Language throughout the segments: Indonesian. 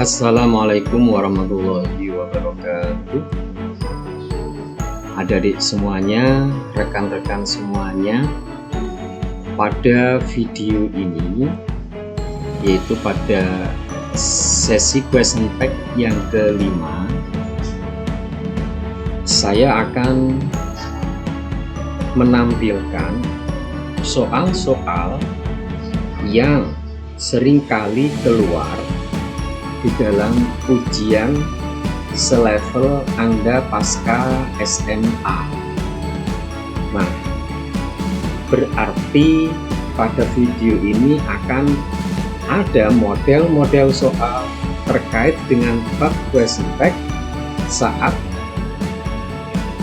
Assalamualaikum warahmatullahi wabarakatuh. Adik-adik semuanya, rekan-rekan semuanya, pada video ini, yaitu pada sesi question pack yang kelima, saya akan menampilkan soal-soal yang seringkali keluar di dalam ujian selevel Anda pasca SMA. Nah, berarti pada video ini akan ada model-model soal terkait dengan bab question pack saat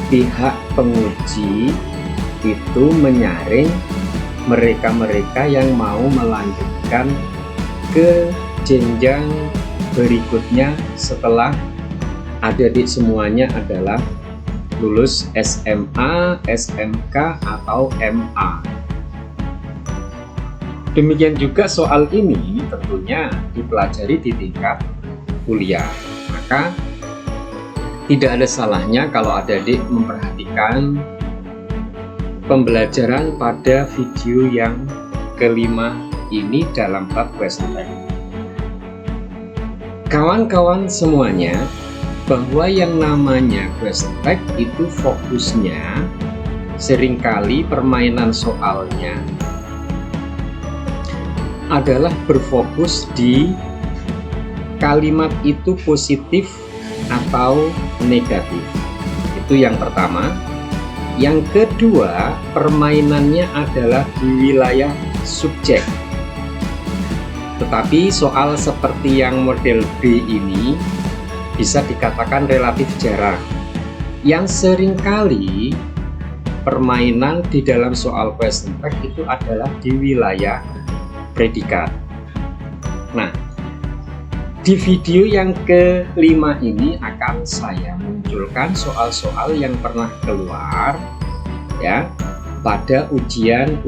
pihak penguji itu menyaring mereka-mereka yang mau melanjutkan ke jenjang berikutnya setelah adik-adik semuanya adalah lulus SMA, SMK, atau MA. Demikian juga soal ini tentunya dipelajari di tingkat kuliah. Maka tidak ada salahnya kalau adik-adik memperhatikan pembelajaran pada video yang kelima ini dalam bab question pack. Kawan-kawan semuanya, bahwa yang namanya question pack itu fokusnya seringkali permainan soalnya adalah berfokus di kalimat itu positif atau negatif. Itu yang pertama. Yang kedua, permainannya adalah di wilayah subjek. Tetapi soal seperti yang model B ini bisa dikatakan relatif jarang. Yang seringkali permainan di dalam soal question pack itu adalah di wilayah predikat. Nah, di video yang kelima ini akan saya munculkan soal-soal yang pernah keluar ya pada ujian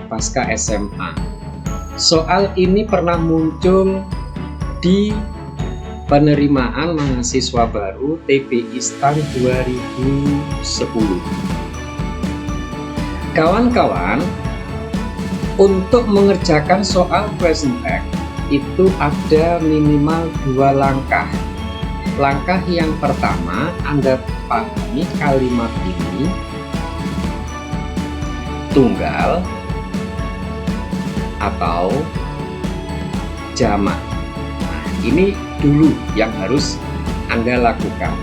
pasca SMA. Soal ini pernah muncul di penerimaan mahasiswa baru TPI STAN 2010. Kawan-kawan, untuk mengerjakan soal question pack itu ada minimal 2 langkah. Langkah yang pertama, Anda pahami kalimat ini tunggal atau jamak. Nah, ini dulu yang harus Anda lakukan.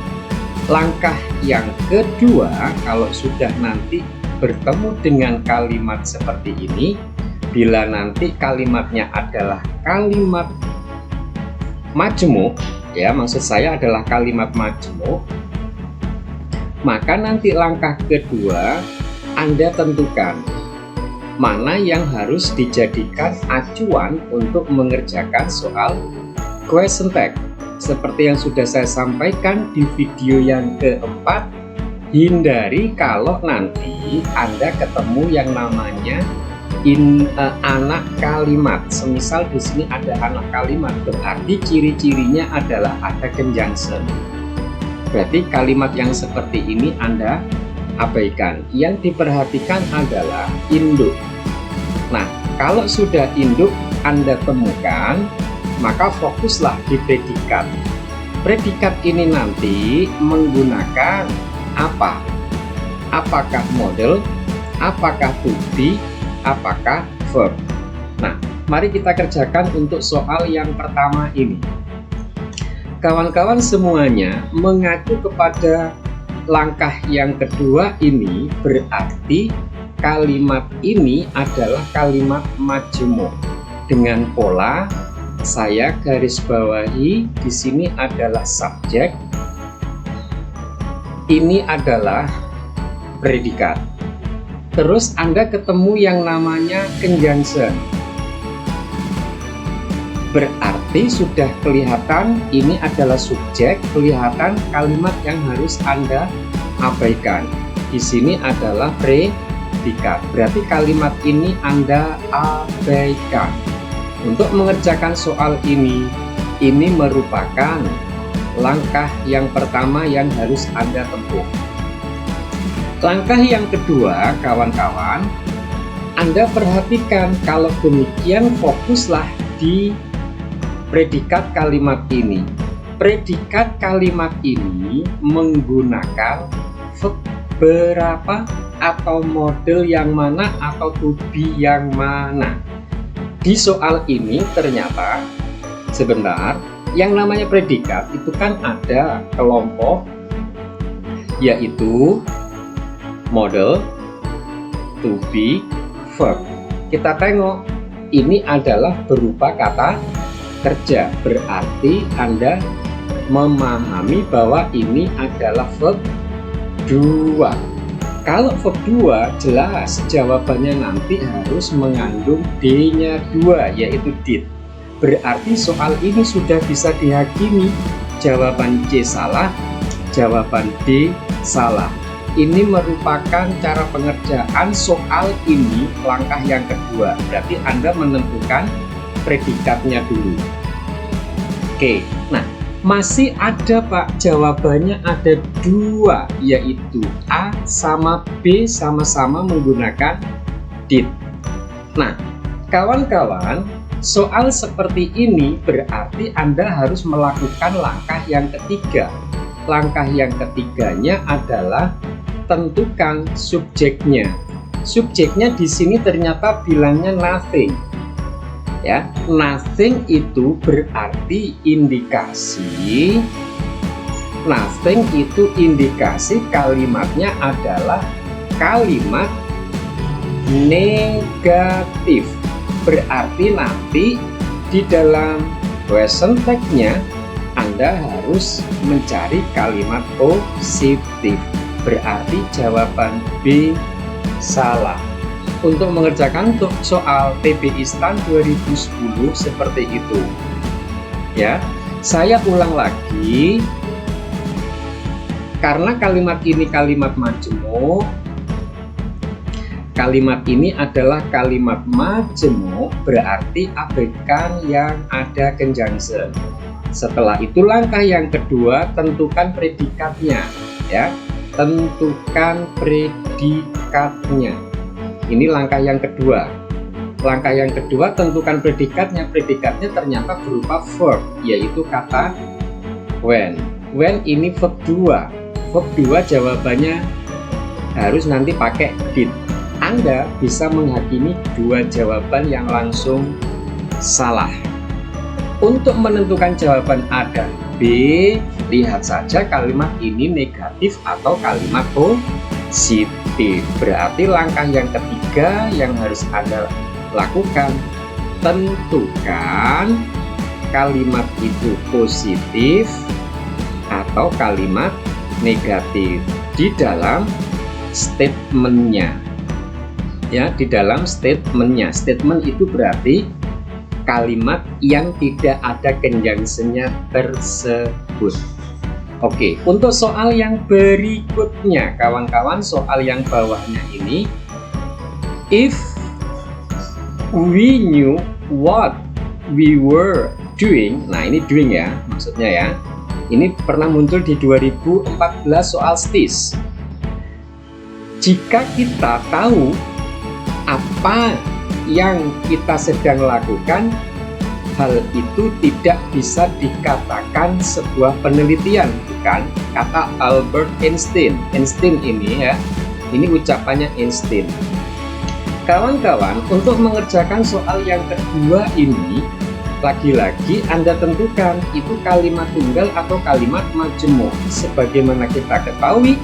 Langkah yang kedua, kalau sudah nanti bertemu dengan kalimat seperti ini, bila nanti kalimatnya adalah kalimat majmuk, ya maksud saya adalah kalimat majmuk, maka nanti langkah kedua Anda tentukan mana yang harus dijadikan acuan untuk mengerjakan soal question pack. Seperti yang sudah saya sampaikan di video yang keempat, hindari kalau nanti Anda ketemu yang namanya anak kalimat. Semisal di sini ada anak kalimat, berarti ciri-cirinya adalah ada conjunction. Berarti kalimat yang seperti ini Anda abaikan. Yang diperhatikan adalah induk. Nah, kalau sudah induk Anda temukan, maka fokuslah di predikat. Predikat ini nanti menggunakan apa? Apakah model, apakah bukti, apakah verb. Nah, mari kita kerjakan untuk soal yang pertama ini. Kawan-kawan semuanya mengacu kepada langkah yang kedua ini, berarti kalimat ini adalah kalimat majmuk. Dengan pola saya garis bawahi, di sini adalah subjek, ini adalah predikat. Terus Anda ketemu yang namanya conjunction. Berarti sudah kelihatan ini adalah subjek, kelihatan kalimat yang harus Anda abaikan. Di sini adalah predikat. Berarti kalimat ini Anda abaikan. Untuk mengerjakan soal ini, Ini merupakan langkah yang pertama yang harus Anda tempuh. Langkah yang kedua, kawan-kawan, Anda perhatikan, kalau demikian fokuslah di predikat kalimat ini. Predikat kalimat ini menggunakan verb berapa atau model yang mana atau to be yang mana. Di soal ini ternyata sebentar, yang namanya predikat itu kan ada kelompok, yaitu model, to be, verb. Kita tengok, ini adalah berupa kata kerja, berarti Anda memahami bahwa ini adalah verb 2. Kalau verb 2 jelas jawabannya nanti harus mengandung D-nya 2, yaitu did. Berarti soal ini sudah bisa dihakimi, jawaban C salah, jawaban D salah. Ini merupakan cara pengerjaan soal ini, langkah yang kedua. Berarti Anda menentukan predikatnya dulu. Oke, nah masih ada Pak, jawabannya ada 2, yaitu A sama B sama-sama menggunakan did. Nah, kawan-kawan, soal seperti ini berarti Anda harus melakukan langkah yang ketiga. Langkah yang ketiganya adalah tentukan subjeknya. Subjeknya di sini ternyata bilangnya nothing. Ya, nothing itu berarti indikasi. Nothing itu indikasi kalimatnya adalah kalimat negatif. Berarti nanti di dalam question tag-nya Anda harus mencari kalimat positif. Berarti jawaban B salah. Untuk mengerjakan soal TBI STAN 2010 seperti itu. Ya, saya ulang lagi. Karena kalimat ini kalimat majemuk, kalimat ini adalah kalimat majemuk, berarti abaikan yang ada conjunction. Setelah itu langkah yang kedua, tentukan predikatnya, ya. Tentukan predikatnya. Ini langkah yang kedua. Langkah yang kedua, tentukan predikatnya. Predikatnya ternyata berupa verb, yaitu kata when. When ini verb 2. Verb 2 jawabannya harus nanti pakai did. Anda bisa menghakimi 2 jawaban yang langsung salah. Untuk menentukan jawaban A dan B, lihat saja kalimat ini negatif atau kalimat positif. Berarti langkah yang ketiga yang harus Anda lakukan, tentukan kalimat itu positif atau kalimat negatif di dalam statementnya. Ya, di dalam statementnya. Statement itu berarti kalimat yang tidak ada conjunction-nya tersebut. Oke, untuk soal yang berikutnya, kawan-kawan, soal yang bawahnya ini, if we knew what we were doing. Nah, ini doing ya, maksudnya ya. Ini pernah muncul di 2014 soal STIS. Jika kita tahu apa yang kita sedang lakukan, hal itu tidak bisa dikatakan sebuah penelitian, bukan? Kata Albert Einstein. Einstein ini ya, ini ucapannya Einstein. Kawan-kawan, untuk mengerjakan soal yang kedua ini, lagi-lagi Anda tentukan itu kalimat tunggal atau kalimat majemuk. Sebagaimana kita ketahui,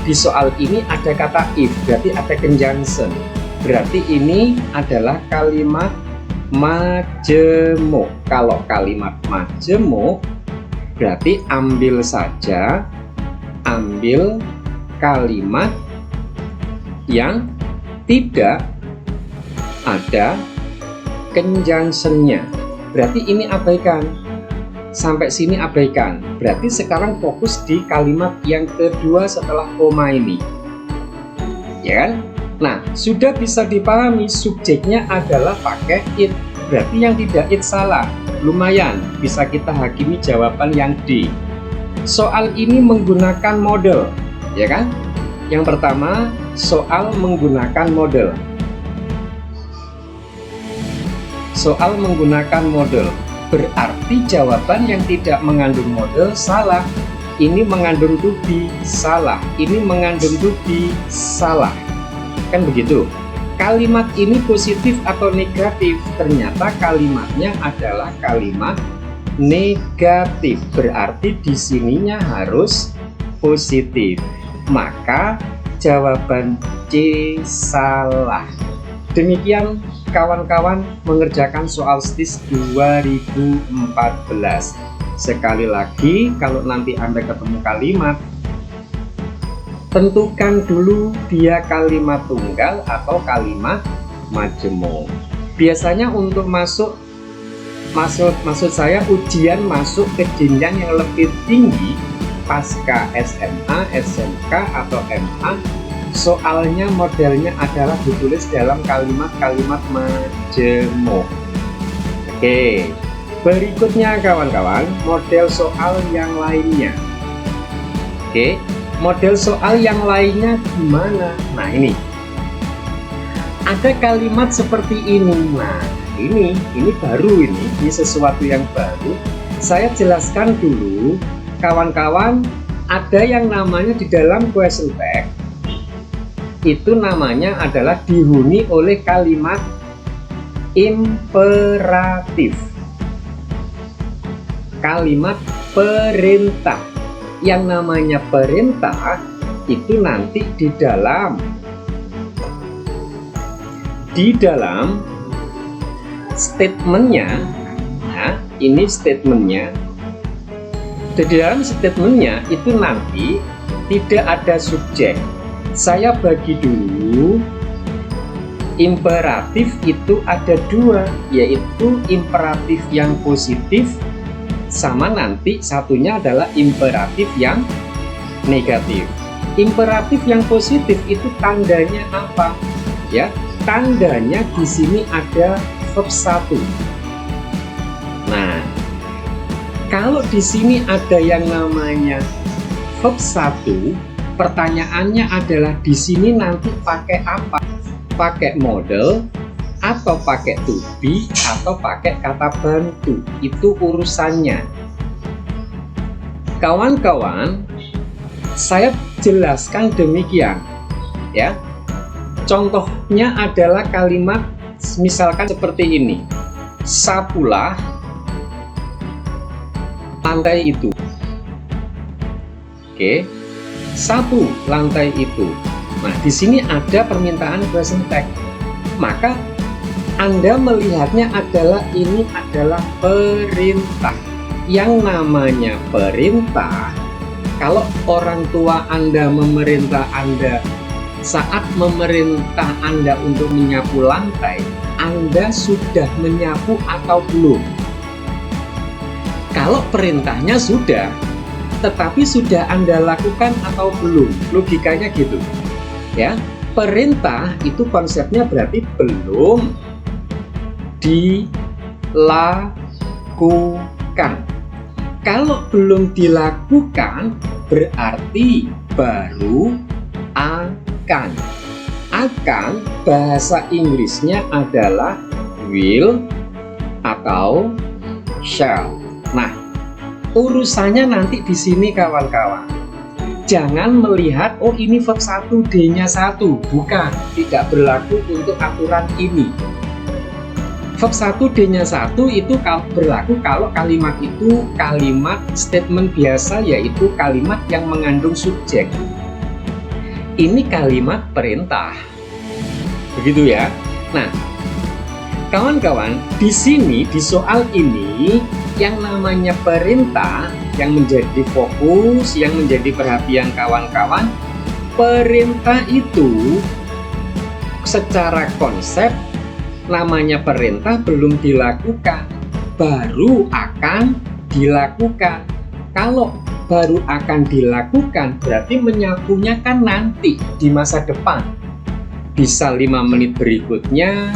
di soal ini ada kata if, berarti ada conjunction. Berarti ini adalah kalimat majemuk. Kalau kalimat majemuk, berarti ambil kalimat yang tidak ada conjunction-nya. Berarti ini abaikan. Sampai sini abaikan. Berarti sekarang fokus di kalimat yang kedua setelah koma ini. Ya kan? Nah, sudah bisa dipahami subjeknya adalah pakai it. berarti yang tidak it salah. Lumayan, bisa kita hakimi jawaban yang D. Soal ini menggunakan model, ya kan? Yang pertama, soal menggunakan model. Soal menggunakan model, berarti jawaban yang tidak mengandung model salah. Ini mengandung to be, salah. Ini mengandung to be, salah. Kan begitu? Kalimat ini positif atau negatif? Ternyata kalimatnya adalah kalimat negatif. Berarti di sininya harus positif. Maka jawaban C salah. Demikian kawan-kawan mengerjakan soal STIS 2014. Sekali lagi, kalau nanti Anda ketemu kalimat, tentukan dulu dia kalimat tunggal atau kalimat majemuk. Biasanya untuk maksud saya ujian masuk ke jenjang yang lebih tinggi pasca SMA, SMK atau MA, soalnya modelnya adalah ditulis dalam kalimat-kalimat majemuk. Oke, berikutnya kawan-kawan, model soal yang lainnya. Oke, model soal yang lainnya gimana? Nah, ini ada kalimat seperti ini. Nah, ini baru, ini sesuatu yang baru. Saya jelaskan dulu, kawan-kawan. Ada yang namanya di dalam question text itu namanya adalah dihuni oleh kalimat imperatif, kalimat perintah. Yang namanya perintah itu nanti di dalam statementnya. Nah, ini statementnya. Di dalam statementnya itu nanti tidak ada subjek. Saya bagi dulu. Imperatif itu ada dua, yaitu imperatif yang positif sama nanti satunya adalah imperatif yang negatif. Imperatif yang positif itu tandanya apa? Ya, tandanya di sini ada verb 1. Nah, kalau di sini ada yang namanya verb 1, pertanyaannya adalah di sini nanti pakai apa? Pakai model atau pakai to be atau pakai kata bantu, itu urusannya. Kawan-kawan, saya jelaskan demikian ya. Contohnya adalah kalimat misalkan seperti ini, sapulah lantai itu. Oke, sapu lantai itu. Nah, di sini ada permintaan present text. Maka Anda melihatnya adalah ini adalah perintah. Yang namanya perintah, kalau orang tua Anda memerintah Anda, saat memerintah Anda untuk menyapu lantai, Anda sudah menyapu atau belum? Kalau perintahnya sudah, tetapi sudah Anda lakukan atau belum? Logikanya gitu. Ya, perintah itu konsepnya berarti belum dilakukan. Kalau belum dilakukan berarti baru akan. Akan bahasa Inggrisnya adalah will atau shall. Nah, urusannya nanti di sini kawan-kawan. Jangan melihat, oh ini verb 1, D-nya 1. Bukan, tidak berlaku untuk aturan ini. Verb 1, D-nya 1 itu berlaku kalau kalimat itu kalimat statement biasa, yaitu kalimat yang mengandung subjek. Ini kalimat perintah. Begitu ya. Nah, kawan-kawan, di sini, di soal ini, yang namanya perintah yang menjadi fokus, yang menjadi perhatian kawan-kawan, perintah itu secara konsep namanya perintah belum dilakukan, baru akan dilakukan. Kalau baru akan dilakukan berarti menyapunya kan nanti di masa depan, bisa 5 menit berikutnya,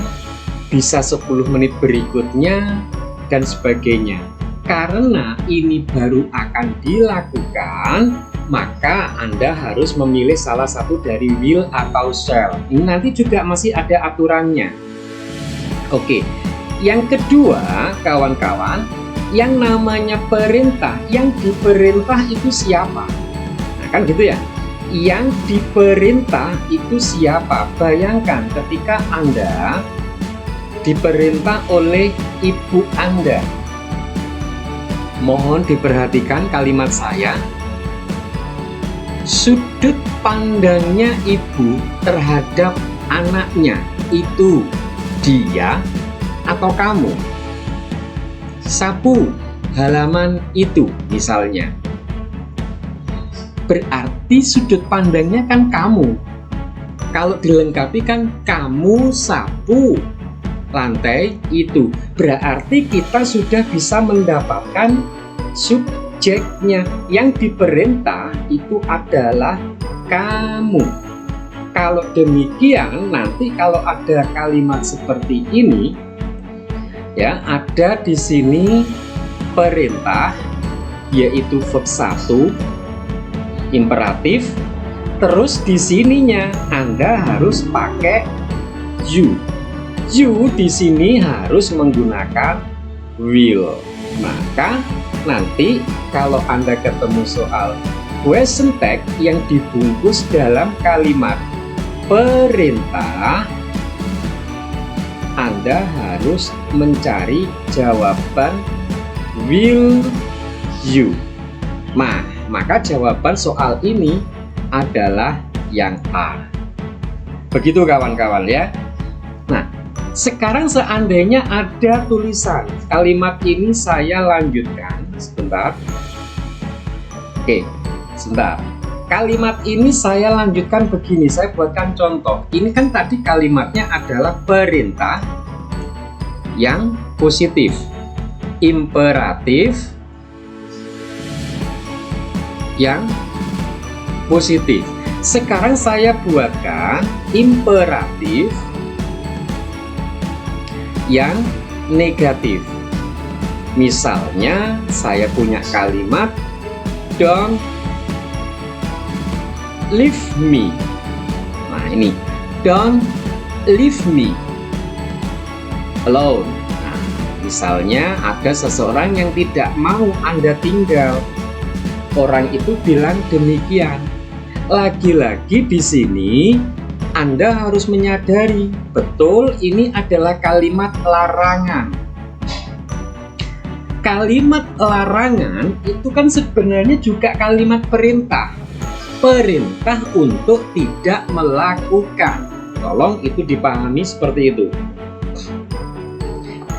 bisa 10 menit berikutnya, dan sebagainya. Karena ini baru akan dilakukan, maka Anda harus memilih salah satu dari will atau shall. Ini nanti juga masih ada aturannya. Oke, yang kedua kawan-kawan, yang namanya perintah, yang diperintah itu siapa? Nah kan gitu ya, yang diperintah itu siapa? Bayangkan ketika Anda diperintah oleh ibu Anda. Mohon diperhatikan kalimat saya. Sudut pandangnya ibu terhadap anaknya itu dia atau kamu. Sapu halaman itu misalnya. Berarti sudut pandangnya kan kamu. Kalau dilengkapi kan kamu sapu lantai itu. Berarti kita sudah bisa mendapatkan subjeknya. Yang diperintah itu adalah kamu. Kalau demikian, nanti kalau ada kalimat seperti ini, ya, ada di sini perintah, yaitu verb 1, imperatif. Terus di sininya Anda harus pakai you. You di sini harus menggunakan will. Maka nanti kalau Anda ketemu soal question text yang dibungkus dalam kalimat perintah, Anda harus mencari jawaban will you. Maka jawaban soal ini adalah yang A. Begitu kawan-kawan ya. Nah, sekarang seandainya ada tulisan kalimat ini, saya lanjutkan sebentar. Oke, sebentar. Kalimat ini saya lanjutkan begini, saya buatkan contoh. Ini kan tadi kalimatnya adalah perintah yang positif, imperatif yang positif. Sekarang saya buatkan imperatif yang negatif. Misalnya saya punya kalimat don't leave me. Nah ini, don't leave me alone. Nah, misalnya ada seseorang yang tidak mau Anda tinggal. Orang itu bilang demikian. Lagi-lagi di sini Anda harus menyadari, betul ini adalah kalimat larangan. Kalimat larangan itu kan sebenarnya juga kalimat perintah. Perintah untuk tidak melakukan. Tolong itu dipahami seperti itu.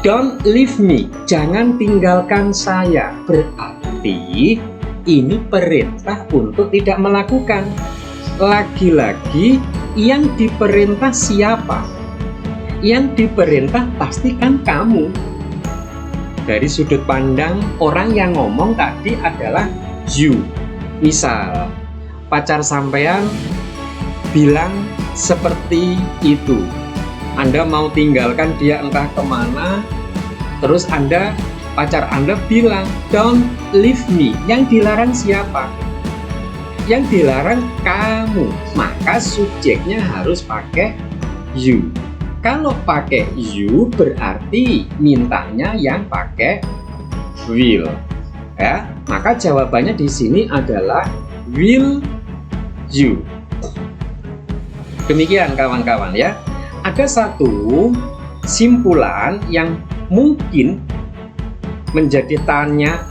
Don't leave me, jangan tinggalkan saya. Berarti ini perintah untuk tidak melakukan. Lagi-lagi yang diperintah siapa? Yang diperintah pastikan kamu. Dari sudut pandang orang yang ngomong tadi adalah you. Misal pacar sampean bilang seperti itu, Anda mau tinggalkan dia entah kemana, terus pacar Anda bilang don't leave me. Yang dilarang siapa? Yang dilarang kamu. Maka subjeknya harus pakai you. Kalau pakai you berarti mintanya yang pakai will. Ya, maka jawabannya di sini adalah will you. Demikian kawan-kawan ya. Ada satu simpulan yang mungkin menjadi tanya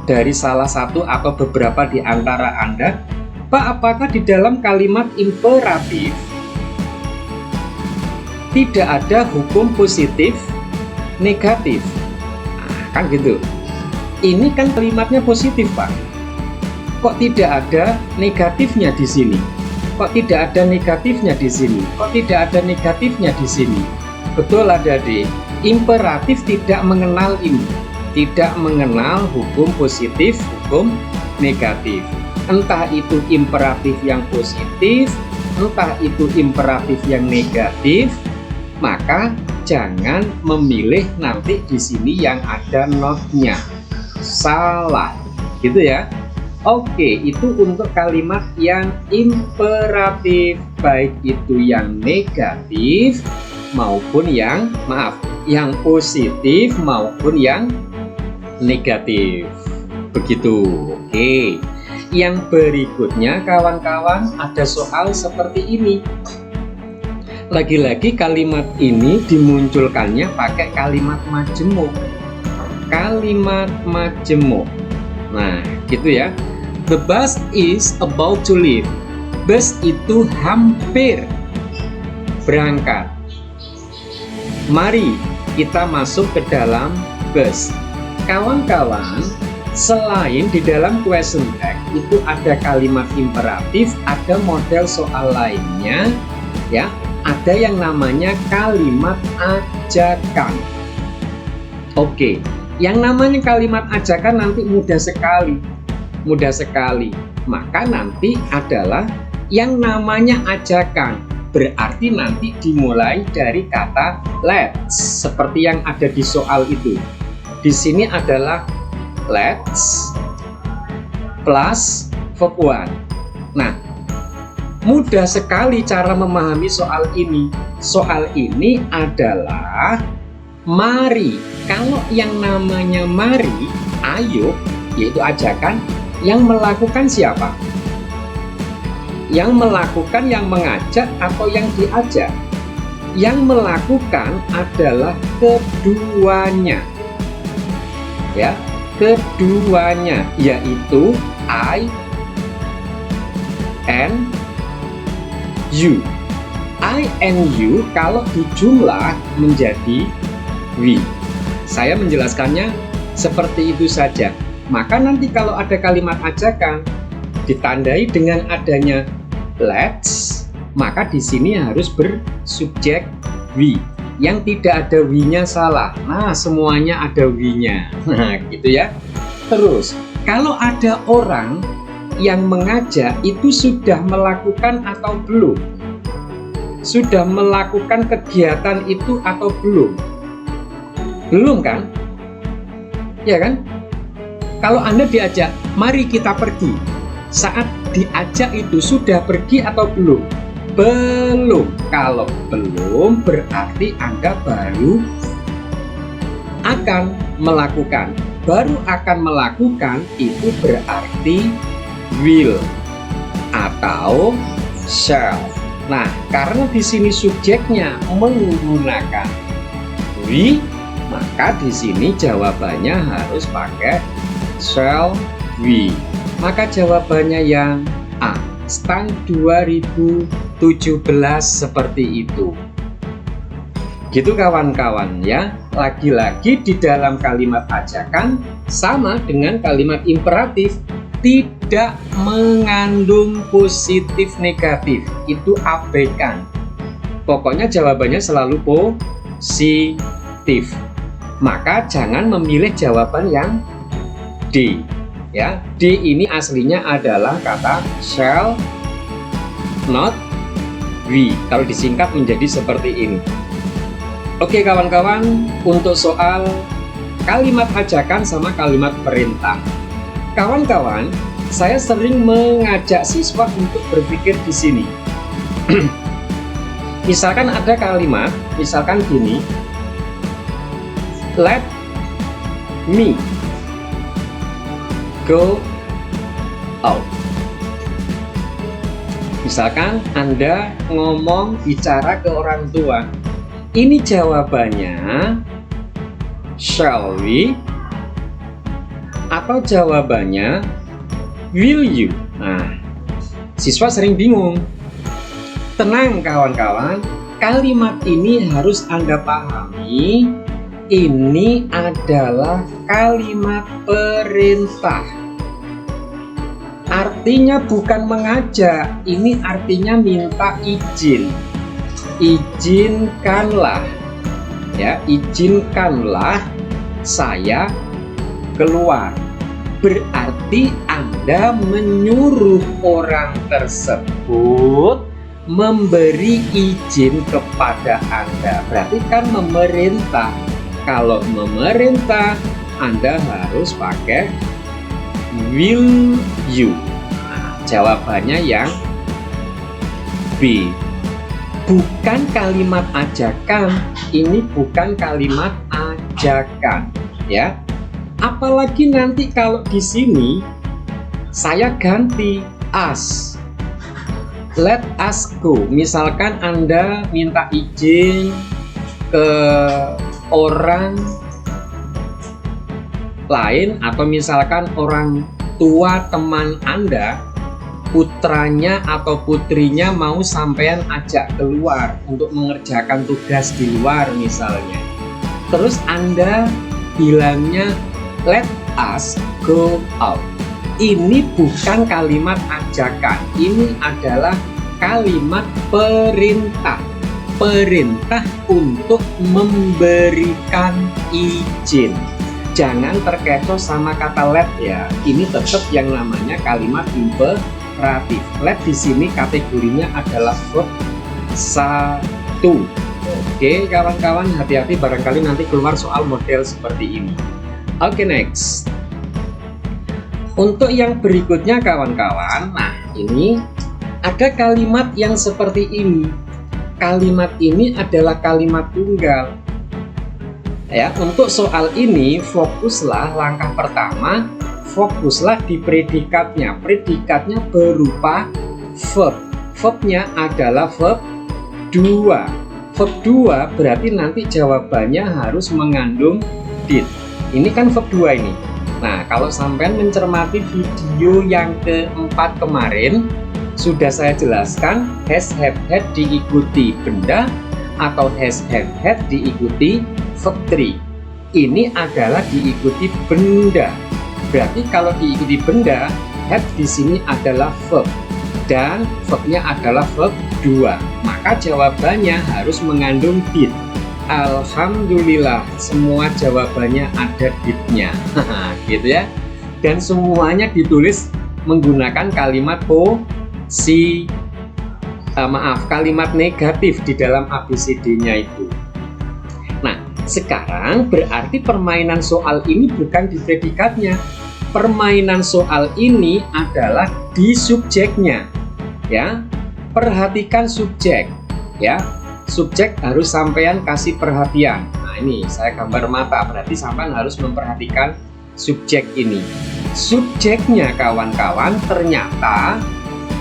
dari salah satu atau beberapa di antara Anda, Pak, apakah di dalam kalimat imperatif tidak ada hukum positif negatif? Nah, kan gitu. Ini kan kalimatnya positif, Pak. Kok tidak ada negatifnya di sini? Kok tidak ada negatifnya di sini? Kok tidak ada negatifnya di sini? Betul ada di imperatif tidak mengenal ini, tidak mengenal hukum positif, hukum negatif. Entah itu imperatif yang positif, entah itu imperatif yang negatif, maka jangan memilih nanti di sini yang ada notnya. Salah, gitu ya. Oke, itu untuk kalimat yang imperatif, baik itu yang negatif maupun yang positif maupun yang negatif. Begitu. Oke. Yang berikutnya kawan-kawan ada soal seperti ini. Lagi-lagi kalimat ini dimunculkannya pakai kalimat majemuk. Kalimat majemuk. Nah, gitu ya. The bus is about to leave. Bus itu hampir berangkat. Mari kita masuk ke dalam bus. Kawan-kawan, selain di dalam question text itu ada kalimat imperatif, ada model soal lainnya, ya. Ada yang namanya kalimat ajakan. Oke, yang namanya kalimat ajakan nanti mudah sekali. Maka nanti adalah yang namanya ajakan. Berarti nanti dimulai dari kata let's, seperti yang ada di soal itu. Di sini adalah let's plus verb one. Nah, mudah sekali cara memahami soal ini. Soal ini adalah mari. Kalau yang namanya mari, ayo, yaitu ajakan, yang melakukan siapa? Yang melakukan yang mengajak atau yang diajak? Yang melakukan adalah keduanya. Ya, keduanya, yaitu I and you. I and you kalau dijumlah menjadi we. Saya menjelaskannya seperti itu saja. Maka nanti kalau ada kalimat ajakan ditandai dengan adanya let's, maka di sini harus bersubjek we. Yang tidak ada we-nya salah. Nah, semuanya ada we-nya. Nah, gitu ya. Terus, kalau ada orang yang mengajak itu sudah melakukan atau belum? Sudah melakukan kegiatan itu atau belum? Belum kan? Ya kan? Kalau Anda diajak, mari kita pergi. Saat diajak itu sudah pergi atau belum? Belum. Kalau belum, berarti Anda baru akan melakukan. Baru akan melakukan itu berarti will atau shall. Nah, karena di sini subjeknya menggunakan we, maka di sini jawabannya harus pakai shall we. Maka jawabannya yang A, STAN 2017 seperti itu. Gitu kawan-kawan ya. Lagi-lagi di dalam kalimat ajakan sama dengan kalimat imperatif, tidak mengandung positif negatif. Itu abaikan. Pokoknya jawabannya selalu positif. Maka jangan memilih jawaban yang D. Ya, D ini aslinya adalah kata shall, not we. Kalau disingkat menjadi seperti ini. Oke kawan-kawan, untuk soal kalimat ajakan sama kalimat perintah. Kawan-kawan, saya sering mengajak siswa untuk berpikir di sini. Misalkan ada kalimat, misalkan gini, let me go out. Misalkan Anda ngomong bicara ke orang tua, ini jawabannya shall we atau jawabannya will you. Nah, siswa sering bingung. Tenang kawan-kawan, kalimat ini harus Anda pahami. Ini adalah kalimat perintah. Artinya bukan mengajak, ini artinya minta izin. Izinkanlah, ya, izinkanlah saya keluar. Berarti Anda menyuruh orang tersebut memberi izin kepada Anda. Berarti kan memerintah. Kalau memerintah, Anda harus pakai will you. Nah, jawabannya yang B. Bukan kalimat ajakan, ini bukan kalimat ajakan, ya. Apalagi nanti kalau di sini saya ganti us. Let us go. Misalkan Anda minta izin ke orang lain, atau misalkan orang tua teman Anda, putranya atau putrinya mau sampean ajak keluar untuk mengerjakan tugas di luar misalnya. Terus Anda bilangnya let us go out. Ini bukan kalimat ajakan, ini adalah kalimat perintah. Perintah untuk memberikan izin. Jangan terkecoh sama kata let ya. Ini tetap yang namanya kalimat imperatif. Let di sini kategorinya adalah verb 1. Oke, kawan-kawan, hati-hati barangkali nanti keluar soal model seperti ini. Oke, next. Untuk yang berikutnya kawan-kawan, nah ini ada kalimat yang seperti ini. Kalimat ini adalah kalimat tunggal. Ya, untuk soal ini fokuslah langkah pertama, fokuslah di predikatnya. Predikatnya berupa verb. Verbnya adalah verb 2. Verb 2 berarti nanti jawabannya harus mengandung did. Ini kan verb 2 ini. Nah, kalau sampean mencermati video yang keempat kemarin, sudah saya jelaskan has, have, had diikuti benda atau has, have, had diikuti verb 3. Ini adalah diikuti benda. Berarti kalau diikuti benda, have di sini adalah verb dan verbnya adalah verb 2. Maka jawabannya harus mengandung did. Alhamdulillah, semua jawabannya ada did-nya. Gitu ya. Dan semuanya ditulis menggunakan kalimat kalimat negatif di dalam ABCD-nya itu. Nah, sekarang berarti permainan soal ini bukan di predikatnya. Permainan soal ini adalah di subjeknya. Ya. Perhatikan subjek, ya. Subjek harus sampean kasih perhatian. Nah, ini saya gambar mata, berarti sampean harus memperhatikan subjek ini. Subjeknya kawan-kawan ternyata,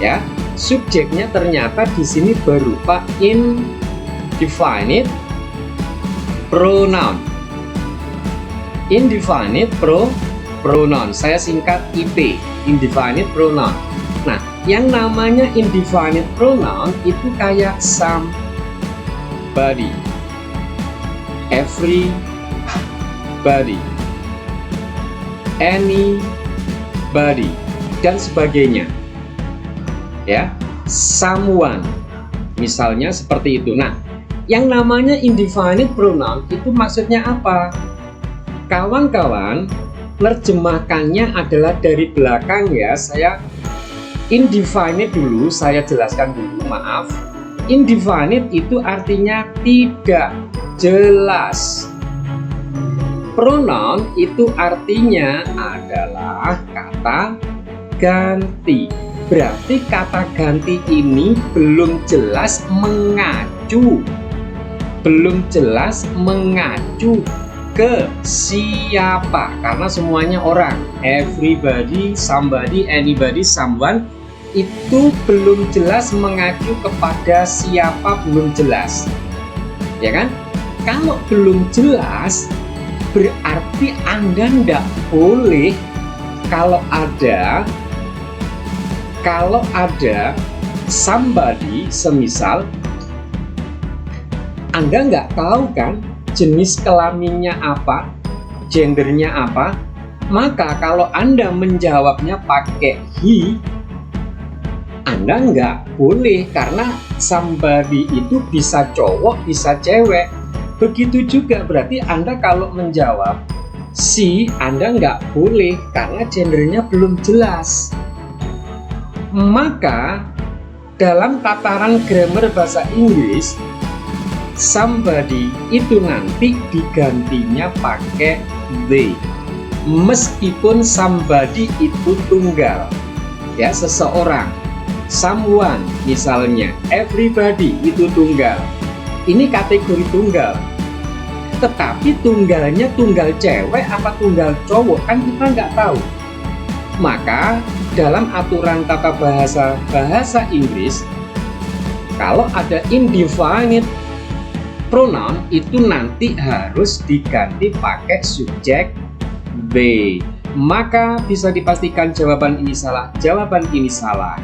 ya, subjeknya ternyata di sini berupa indefinite pronoun. Indefinite pronoun, saya singkat IP, indefinite pronoun. Nah, yang namanya indefinite pronoun itu kayak somebody, everybody, anybody, dan sebagainya. Ya, someone, misalnya seperti itu. Nah, yang namanya indefinite pronoun itu maksudnya apa? Kawan-kawan, nerjemahkannya adalah dari belakang ya. Saya indefinite dulu, saya jelaskan dulu, maaf. Indefinite itu artinya tidak jelas. Pronoun itu artinya adalah kata ganti. Berarti kata ganti ini belum jelas mengacu. Belum jelas mengacu ke siapa, karena semuanya orang. Everybody, somebody, anybody, someone, itu belum jelas mengacu kepada siapa, belum jelas. Ya kan? Kalau belum jelas, berarti Anda tidak boleh kalau ada somebody, semisal Anda nggak tahu kan jenis kelaminnya apa, gendernya apa, maka kalau Anda menjawabnya pakai he, Anda nggak boleh, karena somebody itu bisa cowok, bisa cewek. Begitu juga berarti Anda kalau menjawab she, Anda nggak boleh, karena gendernya belum jelas. Maka dalam tataran grammar bahasa Inggris, somebody itu nanti digantinya pakai they. Meskipun somebody itu tunggal, ya, seseorang, someone misalnya, everybody itu tunggal. Ini kategori tunggal. Tetapi tunggalnya tunggal cewek apa tunggal cowok kan kita nggak tahu. Maka dalam aturan tata bahasa Inggris, kalau ada indefinite pronoun itu nanti harus diganti pakai subjek they. Maka bisa dipastikan jawaban ini salah. Jawaban ini salah.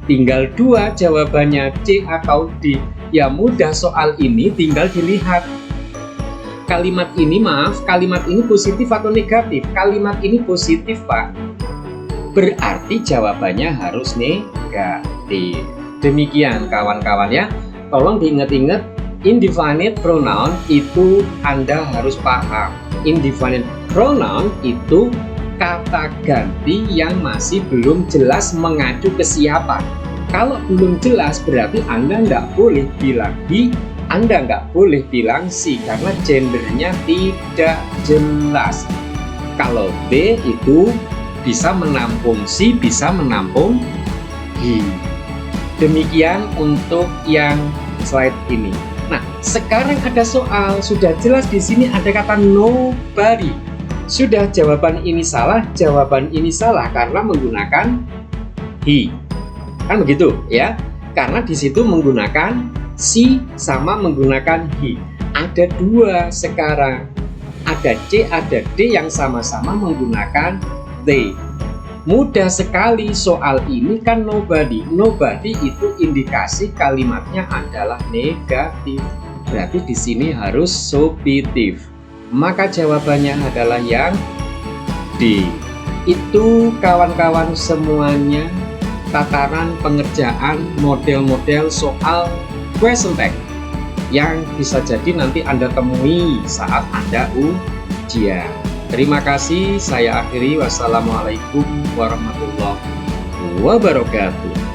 Tinggal dua jawabannya, C atau D. Ya mudah, soal ini tinggal dilihat kalimat ini, kalimat ini positif atau negatif. Kalimat ini positif, Pak. Berarti jawabannya harus negatif. Demikian kawan-kawan ya. Tolong diingat-ingat, indefinite pronoun itu Anda harus paham. Indefinite pronoun itu kata ganti yang masih belum jelas mengacu ke siapa. Kalau belum jelas berarti Anda nggak boleh bilang he, Anda nggak boleh bilang she karena gendernya tidak jelas. Kalau they itu bisa menampung she, bisa menampung he. Demikian untuk yang slide ini. Nah, sekarang ada soal, sudah jelas di sini ada kata nobody. Sudah jawaban ini salah karena menggunakan he. Kan begitu ya? Karena di situ menggunakan she sama menggunakan he. Ada dua sekarang. Ada C, ada D yang sama-sama menggunakan they. Mudah sekali soal ini kan nobody. Nobody itu indikasi kalimatnya adalah negatif. Berarti di sini harus subjunctive. Maka jawabannya adalah yang D. Itu kawan-kawan semuanya tataran pengerjaan model-model soal question text yang bisa jadi nanti Anda temui saat Anda ujian. Terima kasih, saya akhiri. Wassalamualaikum warahmatullahi wabarakatuh.